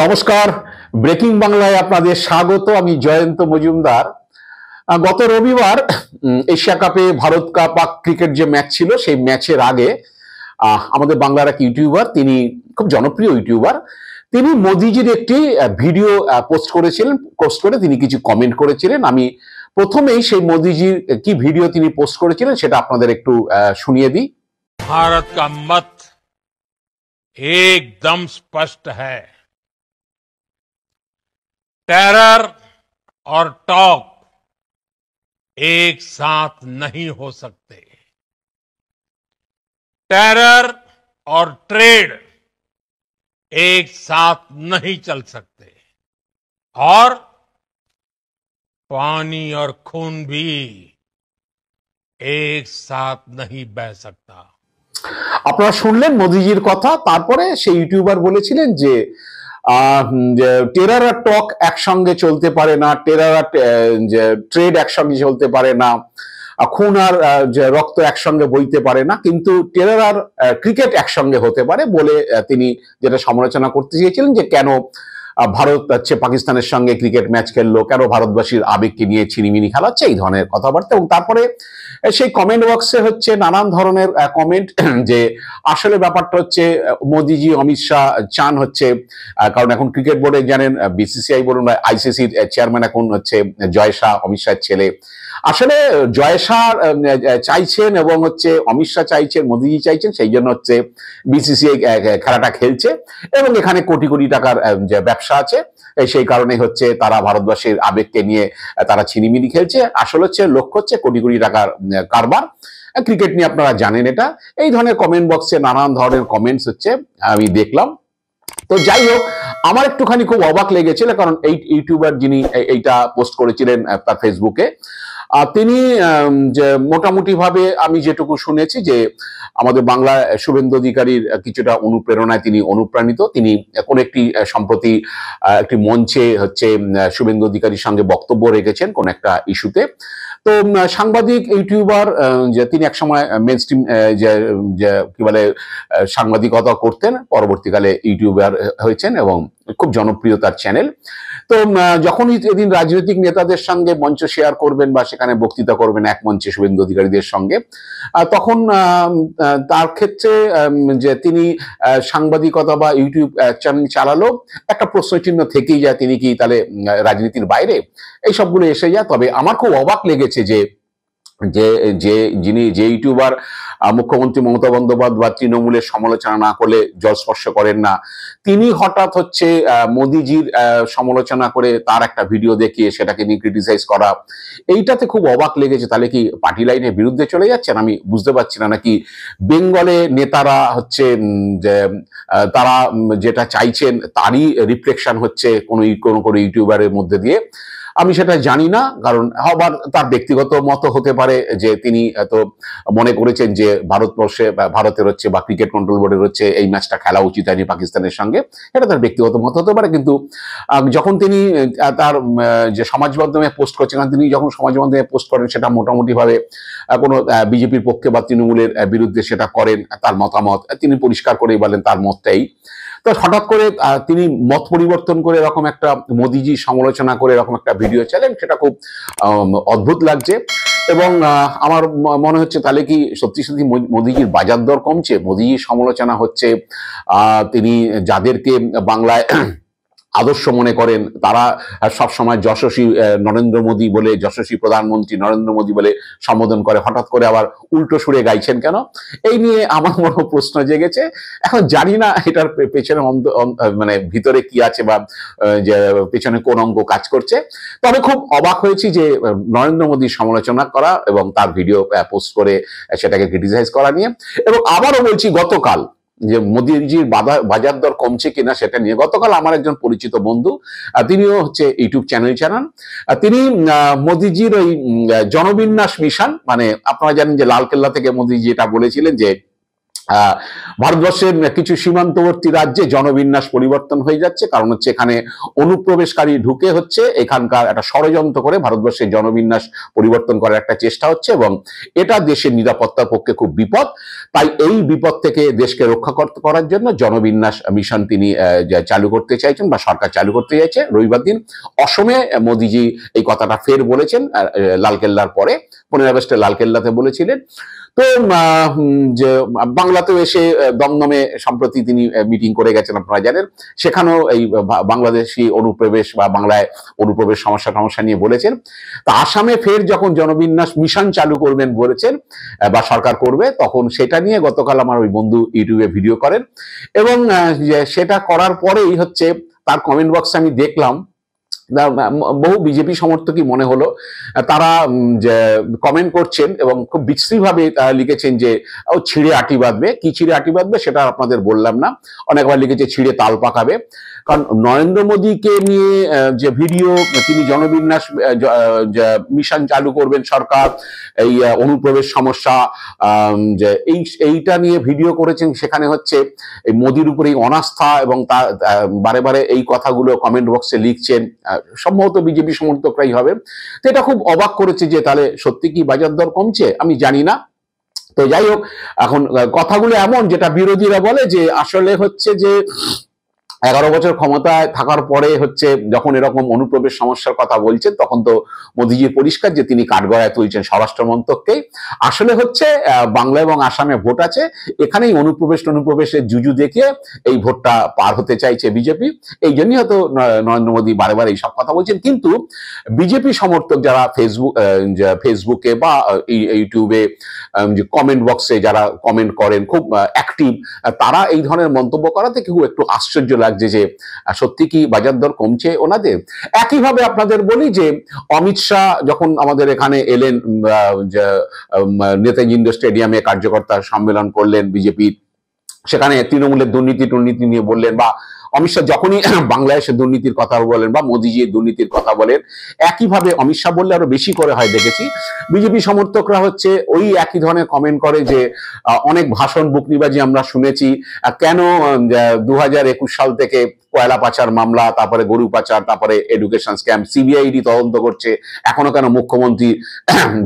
নমস্কার, ব্রেকিং বাংলায় আপনাদের স্বাগত। আমি জয়ন্ত মজুমদার। গত রবিবার এশিয়া কাপে ভারত পাক ক্রিকেট যে ম্যাচ ছিল, সেই ম্যাচের আগে আমাদের বাংলার এক ইউটিউবার, তিনি খুব জনপ্রিয় ইউটিউবার, তিনি মোদিজির একটি ভিডিও পোস্ট করেছিলেন। পোস্ট করে তিনি কিছু কমেন্ট করেছিলেন। আমি প্রথমেই সেই মোদিজির কি ভিডিও তিনি পোস্ট করেছিলেন সেটা আপনাদের একটু শুনিয়ে দিই। भारत का मत एकदम स्पष्ट है। टेरर और टॉक एक साथ नहीं हो सकते। टेरर और ट्रेड एक साथ नहीं चल सकते और पानी और खून भी एक साथ नहीं बह सकता। আপনারা শুনলেন মোদিজির কথা। তারপরে সেই ইউটিউবার বলেছিলেন যে টেরার আর টক একসঙ্গে চলতে পারে না, টেরার আর ট্রেড একসঙ্গে চলতে পারে না, খুন আর রক্ত একসঙ্গে বইতে পারে না, কিন্তু টেরার আর ক্রিকেট একসঙ্গে হতে পারে বলে তিনি যেটা সমালোচনা করতে চেয়েছিলেন যে কেন ভারত পাকিস্তানের সঙ্গে ক্রিকেট ম্যাচ খেললো, কেন ভারতবাসীর আবেগকে নিয়ে ছিনিমিনি খেলাচ্ছে, এই ধরনের কথাবার্তা। এবং তারপরে সেই কমেন্ট বক্সে নানান ধরনের কমেন্ট, যে আসলে ব্যাপারটা হচ্ছে মোদিজি অমিত শাহ চান কারণ এখন ক্রিকেট বোর্ডে জানেন বিসিসিআই বলুন বা আইসিসির চেয়ারম্যান এখন জয় শাহ, অমিত শাহের ছেলে। আসলে জয় শাহ চাইছেন এবং অমিত শাহ চাইছেন, মোদিজি চাইছেন, সেই জন্য বিসিসিআই খেলাটা খেলছে এবং এখানে কোটি কোটি টাকার যে ব্যবসা আছে, সেই কারণে তারা ভারতবর্ষের আবেগকে নিয়ে তারা ছিনিমিনি খেলছে। আসলে লক্ষ্য কোটি কোটি টাকার কারবার। ক্রিকেট নিয়ে আপনারা জানেন এটা। এই ধরনের কমেন্ট বক্সে নানান ধরনের কমেন্টস আমি দেখলাম। তো যাই হোক, আমার একটুখানি খুব অবাক লেগেছিল, কারণ এই ইউটিউবার যিনি এইটা পোস্ট করেছিলেন তার ফেসবুকে, তিনি যে মোটামুটি ভাবে আমি যেটুকু শুনেছি যে আমাদের বাংলা শুভেন্দু অধিকারীর কিছুটা অনুপ্রেরণায় তিনি অনুপ্রাণিত। তিনি কোন একটি সম্প্রতি একটি মঞ্চে শুভেন্দু অধিকারীর সঙ্গে বক্তব্য রেখেছেন কোন একটা ইস্যুতে। তো সাংবাদিক ইউটিউবার, যে তিনি একসময় মেইন স্ট্রিম কি বলে সাংবাদিকতা করতেন, পরবর্তীকালে ইউটিউবার হয়েছেন এবং খুব জনপ্রিয় তার চ্যানেল। তো যখনই এদিন রাজনৈতিক নেতাদের সঙ্গে মঞ্চ শেয়ার করবেন বা সেখানে বক্তৃতা করবেন এক মঞ্চে শুভেন্দু অধিকারীদের সঙ্গে, তখন তার ক্ষেত্রে যে তিনি সাংবাদিকতা বা ইউটিউব চ্যানেল চালালো, একটা প্রশ্নচিহ্ন থেকেই যায়, তিনি কি তাহলে রাজনীতির বাইরে, এই সবগুলো এসে যায়। তবে আমার খুব অবাক লেগেছে যে যে ইউটিউবার মুখ্যমন্ত্রী মমতা বন্দ্যোপাধ্যায় বা তৃণমূলের সমালোচনা না করলে জলস্পর্শ করেন না, তিনি হঠাৎ মোদিজির সমালোচনা করে তার একটা ভিডিও দেখিয়ে সেটাকে নিয়ে ক্রিটিসাইজ করা, এইটাতে খুব অবাক লেগেছে। তাহলে কি পার্টি লাইনের বিরুদ্ধে চলে যাচ্ছেন? আমি বুঝতে পারছি না। নাকি বেঙ্গলে নেতারা যে তারা যেটা চাইছেন তারই রিফ্লেকশন কোনো ইউটিউবারের মধ্যে দিয়ে, আমি সেটা জানি না। কারণ আবার তার ব্যক্তিগত মত হতে পারে যে তিনি তো মনে করেছেন যে ভারতবর্ষে ভারতের বা ক্রিকেট কন্ট্রোল বোর্ডের এই ম্যাচটা খেলা উচিত হয়নি পাকিস্তানের সঙ্গে, এটা তার ব্যক্তিগত মত হতে পারে। কিন্তু যখন তিনি তার যে সমাজ মাধ্যমে পোস্ট করছেন, তিনি যখন সমাজ মাধ্যমে পোস্ট করেন সেটা মোটামুটি ভাবে কোনো বিজেপির পক্ষে বা তৃণমূলের বিরুদ্ধে সেটা করেন, তার মতামত তিনি পরিষ্কার করেই বলেন তার মতটাই। তো হঠাৎ করে তিনি মত পরিবর্তন করে এরকম একটা মোদিজি সমালোচনা করে এরকম একটা ভিডিও চালেন, সেটা খুব অদ্ভুত লাগছে। এবং আমার মনে হচ্ছে তাহলে কি সত্যি সত্যি মোদিজির বাজার দর কমছে? মোদিজির সমালোচনা তিনি যাদেরকে বাংলায় আদর্শ মনে করেন তারা সবসময় যশস্বী নরেন্দ্র মোদী বলে, যশস্বী প্রধানমন্ত্রী নরেন্দ্র মোদী বলে সম্বোধন করে, হঠাৎ করে আবার উল্টো সুরে গাইছেন কেন? এই নিয়ে আমার মনে প্রশ্ন জেগেছে। এখন জানি না এটার পেছনে মানে ভিতরে কি আছে বা যে পেছনে কোন অঙ্গ কাজ করছে। তবে খুব অবাক হয়েছি যে নরেন্দ্র মোদীর সমালোচনা করা এবং তার ভিডিও পোস্ট করে সেটাকে ক্রিটিসাইজ করা নিয়ে। এবং আবারও বলছি, গতকাল যে মোদিজির বাজার দর কমছে কিনা সেটা নিয়ে, গতকাল আমার একজন পরিচিত বন্ধু, তিনিও ইউটিউব চ্যানেল চালান, তিনি মোদিজির ওই জনবিন্যাস মিশন, মানে আপনারা জানেন যে লালকেল্লা থেকে মোদিজি এটা বলেছিলেন যে ভারতবর্ষের কিছু সীমান্তবর্তী রাজ্যে জনবিন্যাস পরিবর্তন হয়ে যাচ্ছে, কারণ হচ্ছে এখানে অনুপ্রবেশকারী ঢুকে হচ্ছে, এখানকার একটা ষড়যন্ত্র করে ভারতবর্ষের জনবিন্যাস পরিবর্তন করার একটা চেষ্টা হচ্ছে, এবং এটা দেশের নিরাপত্তার পক্ষে খুব বিপদ। তাই এই বিপদ থেকে দেশকে রক্ষা করার জন্য জনবিন্যাস মিশন তিনি চালু করতে চাইছেন বা সরকার চালু করতে চাইছে। রবিবার দিন অসমে মোদিজি এই কথাটা ফের বলেছেন, লালকেল্লার পরে 15 আগস্টে লালকেল্লাতে বলেছিলেন। তো যে বাংলাতেও এসে দমদমে সম্প্রতি তিনি মিটিং করে গেছেন, আপনারা জানেন, সেখানেও এই বাংলাদেশি অনুপ্রবেশ বা বাংলায় অনুপ্রবেশ সমস্যা নিয়ে বলেছেন। তা আসামে ফের যখন জনবিন্যাস মিশন চালু করবেন বলেছেন বা সরকার করবে, তখন সেটা নিয়ে গতকাল আমার ওই বন্ধু ইউটিউবে ভিডিও করেন, এবং সেটা করার পরেই হচ্ছে তার কমেন্ট বক্সে আমি দেখলাম বহু বিজেপি সমর্থকই মনে হলো তারা কমেন্ট করছেন এবং খুব বিশ্রীভাবে লিখেছেন যে ও ছিঁড়ে আটি বাঁধবে। কি ছিঁড়ে আটি বাঁধবে সেটা আপনাদের বললাম না, অনেকবার লিখেছে ছিঁড়ে তাল পাকাবে। কারণ নরেন্দ্র মোদীকে নিয়ে যে ভিডিও, তিনি জনবিন্যাস মিশন চালু করবেন সরকার, এই অনুপ্রবেশ সমস্যা যে এইটা নিয়ে ভিডিও করেছেন, সেখানে হচ্ছে এই মোদির উপরে অনাস্থা, এবং তা বারে বারে এই কথাগুলো কমেন্ট বক্সে লিখছেন, সম্ভবত বিজেপি সমর্থকরাই হবে। তো এটা খুব অবাক করেছে যে তাহলে সত্যি কি বাজার দর কমছে, আমি জানি না। তো যাই হোক, এখন কথাগুলো এমন যেটা বিরোধীরা বলে যে আসলে হচ্ছে যে 11 বছর ক্ষমতায় থাকার পরে হচ্ছে যখন এরকম অনুপ্রবেশ সমস্যার কথা বলছেন, তখন তো মোদিজির পরিষ্কার যে তিনি কাঠগড়ায় তুলছেন স্বরাষ্ট্র মন্ত্রককেই। আসলে হচ্ছে বাংলা এবং আসামে ভোট আছে, এখানেই অনুপ্রবেশের জুজু দেখিয়ে এই ভোটটা পার হতে চাইছে বিজেপি। এই জন্যই হয়তো নরেন্দ্র মোদী বারে বারে এইসব কথা বলছেন। কিন্তু বিজেপি সমর্থক যারা ফেসবুকে বা ইউটিউবে কমেন্ট বক্সে যারা কমেন্ট করেন, খুব অ্যাক্টিভ, তারা এই ধরনের মন্তব্য করাতে খুব একটু আশ্চর্য লাগছে যে সত্যি কি বাজার দর কমছে ওনাদের। একইভাবে আপনাদের বলি যে অমিত শাহ যখন আমাদের এখানে এলেন, নেতাজি ইন্ডোর স্টেডিয়ামে কার্যকর্তা সম্মেলন করলেন বিজেপির, সেখানে তৃণমূলের দুর্নীতি নিয়ে বললেন, বা অমিত শাহ যখনই বাংলাদেশে দুর্নীতির কথা বলেন বা মোদিজি দুর্নীতির কথা বলেন, একইভাবে অমিত শাহ বললে আরো বেশি করে হয় দেখেছি। বিজেপি সমর্থকরা হচ্ছে ওই একই ধরনের কমেন্ট করে যে অনেক ভাষণ বুকনিবাজি আমরা শুনেছি, কেন 2021 সাল থেকে কয়লা পাচার মামলা, তারপরে গরু পাচার, তারপরে এডুকেশন স্ক্যাম সিবিআইডি তদন্ত করছে, এখনো কেন মুখ্যমন্ত্রী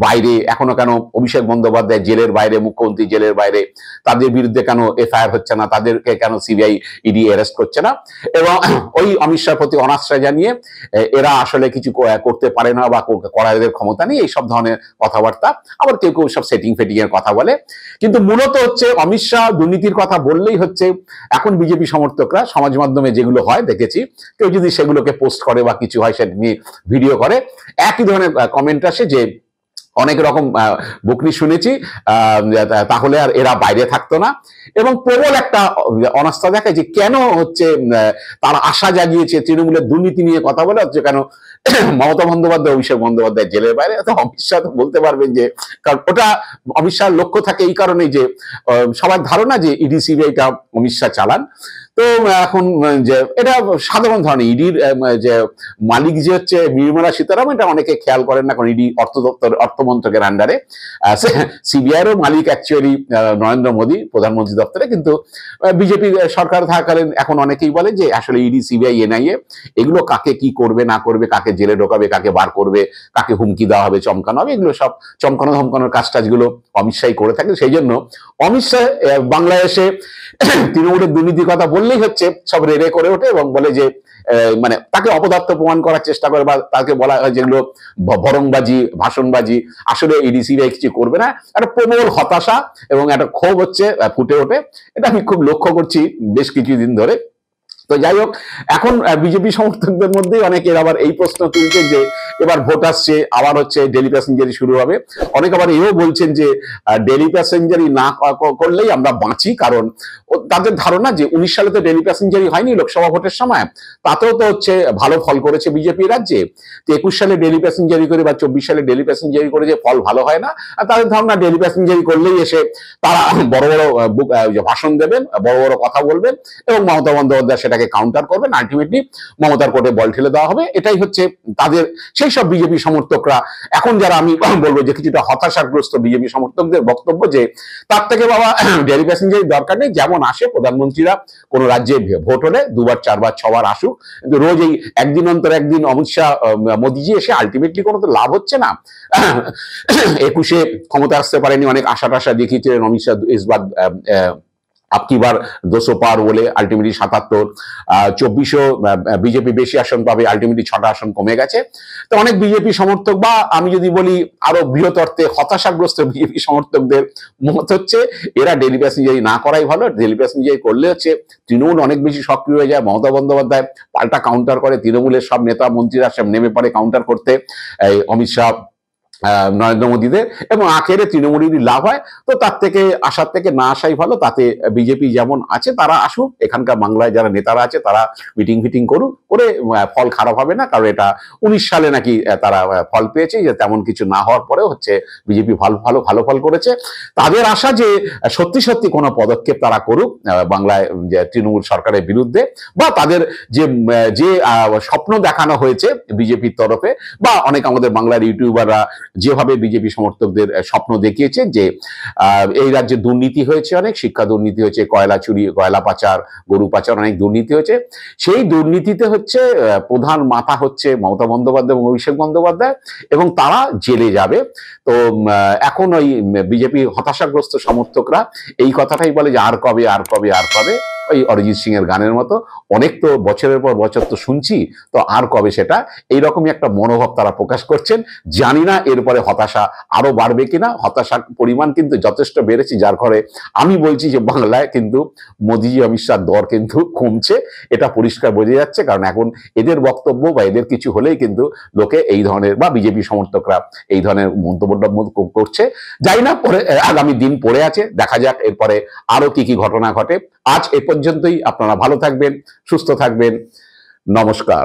বাইরে, এখনো কেন অভিষেক বন্দ্যোপাধ্যায় জেলের বাইরে, মুখ্যমন্ত্রী জেলের বাইরে, তাদের বিরুদ্ধে কেন এফআইআর হচ্ছে না, তাদেরকে কেন সিবিআই ইডি অ্যারেস্ট করছে না। এবং ওই অমিত শাহর প্রতি অনাস্থা জানিয়ে এরা আসলে কিছু করতে পারে না বা করার এদের ক্ষমতা নেই, এইসব ধরনের কথাবার্তা। আবার কেউ কেউ সব সেটিং এর কথা বলে। কিন্তু মূলত হচ্ছে অমিত শাহ দুর্নীতির কথা বললেই হচ্ছে এখন বিজেপি সমর্থকরা সমাজ মাধ্যমে যেগুলো হয় দেখেছি, কেউ যদি সেগুলোকে পোস্ট করে বা কিছু হয় সেটা নিয়ে ভিডিও করে, একই ধরনের কমেন্ট আসে যে অনেক রকম বকরি শুনেছি, তাহলে আর এরা বাইরে থাকতো না। এবং প্রবল একটা অনাস্থা দেখায় যে কেন হচ্ছে তারা আশা জাগিয়েছে তৃণমূলের দুর্নীতি নিয়ে কথা বলে, হচ্ছে কেন মমতা বন্দ্যোপাধ্যায়, অভিষেক বন্দ্যোপাধ্যায় জেলের বাইরে। অমিত শাহ তো বলতে পারবেন যে, কারণ ওটা অমিত শাহর লক্ষ্য থাকে এই কারণেই যে সবার ধারণা যে ইডি সিবিআইটা অমিত শাহ চালান। তো এখন যে এটা সাধারণ ধরনের ইডির যে মালিক যে হচ্ছে নির্মলা সীতারামন, এটা অনেকে খেয়াল করেন না, কারণ ইডি অর্থমন্ত্রকের আন্ডারে, সিবিআইয়েরও মালিক অ্যাকচুয়ালি নরেন্দ্র মোদী প্রধানমন্ত্রী দপ্তরে। কিন্তু বিজেপি সরকার থাকাকালীন এখন অনেকেই বলে যে আসলে ইডি সিবিআই এনআইএ এগুলো কাকে কি করবে না করবে, কাকে জেলে ঢোকাবে, কাকে বার করবে, কাকে হুমকি দেওয়া হবে, চমকানো হবে, এগুলো সব চমকানো ধমকানোর কাজগুলো অমিত শাহই করে থাকে। সেই জন্য অমিত শাহ বাংলাদেশে তৃণমূলের দুর্নীতির কথা বললেই হচ্ছে সব রেড়ে করে ওঠে এবং বলে যে মানে তাকে অপদার্থ প্রমাণ করার চেষ্টা করে, বা তাকে বলা হয় যেগুলো ভরংবাজি, ভাষণবাজি, আসলে ইডি সিবিআই কিছু করবে না। একটা প্রবল হতাশা এবং একটা ক্ষোভ হচ্ছে ফুটে ওঠে, এটা আমি খুব লক্ষ্য করছি বেশ কিছুদিন ধরে। তো যাই হোক, এখন বিজেপি সমর্থকদের মধ্যেই অনেকের আবার এই প্রশ্ন তুলছে যে এবার ভোট আসছে, আবার হচ্ছে ডেলি প্যাসেঞ্জারি শুরু হবে। অনেক আবার এও বলছেন যে ডেলি প্যাসেঞ্জারি না করলেই আমরা বাঁচি, কারণ তাদের ধারণা যে 19 সালে তো ডেলি প্যাসেঞ্জারি হয়নি লোকসভা ভোটের সময়, তাতেও তো হচ্ছে ভালো ফল করেছে বিজেপি রাজ্যে। তো 21 সালে ডেলি প্যাসেঞ্জারি করে বা 24 সালে ডেলি প্যাসেঞ্জারি করে যে ফল ভালো হয় না, আর তাদের ধারণা ডেলি প্যাসেঞ্জারি করলেই এসে তারা বড় বড় ভাষণ দেবেন, বড় বড় কথা বলবেন এবং মমতা বন্দ্যোপাধ্যায় সেটা সেটাকে কাউন্টার করবেন, আলটিমেটলি মমতার কোর্টে বল ঠেলে দেওয়া হবে। এটাই হচ্ছে তাদের সেই সব বিজেপি সমর্থকরা এখন যারা আমি বলবো যে কিছুটা হতাশাগ্রস্ত বিজেপি সমর্থকদের বক্তব্য যে তার থেকে বাবা ডেলি প্যাসেঞ্জারের দরকার নেই, যেমন আসে প্রধানমন্ত্রীরা কোনো রাজ্যে ভোট হলে 2বার 4বার 6বার আসুক, কিন্তু রোজ এই একদিন অন্তর একদিন অমিত শাহ মোদিজি এসে আলটিমেটলি কোনো তো লাভ হচ্ছে না। 21-এ ক্ষমতা আসতে পারেনি, অনেক আশা টাশা দেখিয়েছিলেন অমিত শাহ ইসবাদ আপকি বার 200 পার বলে, আলটিমেটলি 77। 24-ও বিজেপি বেশি আসন পাবে, আলটিমেটলি 6টা আসন কমে গেছে। তো অনেক বিজেপি সমর্থক বা আমি যদি বলি আরো বৃহৎ অর্থে হতাশাগ্রস্ত বিজেপি সমর্থকদের মত হচ্ছে এরা ডেলি প্যাসেঞ্জারি না করাই ভালো। ডেলি প্যাসেঞ্জারি করলে হচ্ছে তৃণমূল অনেক বেশি সক্রিয় হয়ে যায়, মমতা বন্দ্যোপাধ্যায় পাল্টা কাউন্টার করে, তৃণমূলের সব নেতা মন্ত্রীরা সব নেমে পড়ে কাউন্টার করতে অমিত শাহ নরেন্দ্র মোদীদের, এবং আখেরে তৃণমূলেরই লাভ হয়। তো তার থেকে আসার থেকে না আসাই ভালো। তাতে বিজেপি যেমন আছে তারা আসুক, এখানকার বাংলায় যারা নেতারা আছে তারা মিটিং ফিটিং করুক, করে ফল খারাপ হবে না। কারণ এটা 19 সালে নাকি তারা ফল পেয়েছে, যে তেমন কিছু না হওয়ার পরেও হচ্ছে বিজেপি ভালো ফল করেছে। তাদের আশা যে সত্যি সত্যি কোনো পদক্ষেপ তারা করুক বাংলায় তৃণমূল সরকারের বিরুদ্ধে, বা তাদের যে স্বপ্ন দেখানো হয়েছে বিজেপির তরফে, বা অনেক আমাদের বাংলার ইউটিউবাররা যেভাবে বিজেপি সমর্থকদের স্বপ্ন দেখিয়েছেন যে এই রাজ্যে দুর্নীতি হয়েছে, অনেক শিক্ষা দুর্নীতি হয়েছে, কয়লা চুরি, কয়লা পাচার, গরু পাচার, অনেক দুর্নীতি হয়েছে। সেই দুর্নীতিতে হচ্ছে প্রধান মাথা হচ্ছে মমতা বন্দ্যোপাধ্যায় এবং অভিষেক বন্দ্যোপাধ্যায়, এবং তারা জেলে যাবে। তো এখন ওই বিজেপি হতাশাগ্রস্ত সমর্থকরা এই কথাটাই বলে যে আর কবে আর কবে আর কবে, ওই অরিজিৎ সিং এর গানের মতো, অনেক তো বছরের পর বছর তো শুনছি, তো আর কবে সেটা, এইরকমই একটা মনোভাব তারা প্রকাশ করছেন। জানি না এরপরে হতাশা আরো বাড়বে কিনা। হতাশার পরিমাণ কিন্তু যথেষ্ট বেড়েছে, যার ফলে আমি বলছি যে বাংলায় কিন্তু মোদিজি অমিত শাহর দর কিন্তু কমছে, এটা পরিষ্কার বোঝা যাচ্ছে। কারণ এখন এদের বক্তব্য বা এদের কিছু হলেই কিন্তু লোকে এই ধরনের, বা বিজেপি সমর্থকরা এই ধরনের মন্তব্য করছে। যাই না, পরে আগামী দিন পড়ে আছে, দেখা যাক এরপরে আরো কি কি ঘটনা ঘটে। আজ এ পর্যন্তই। আপনারা ভালো থাকবেন, সুস্থ থাকবেন। নমস্কার।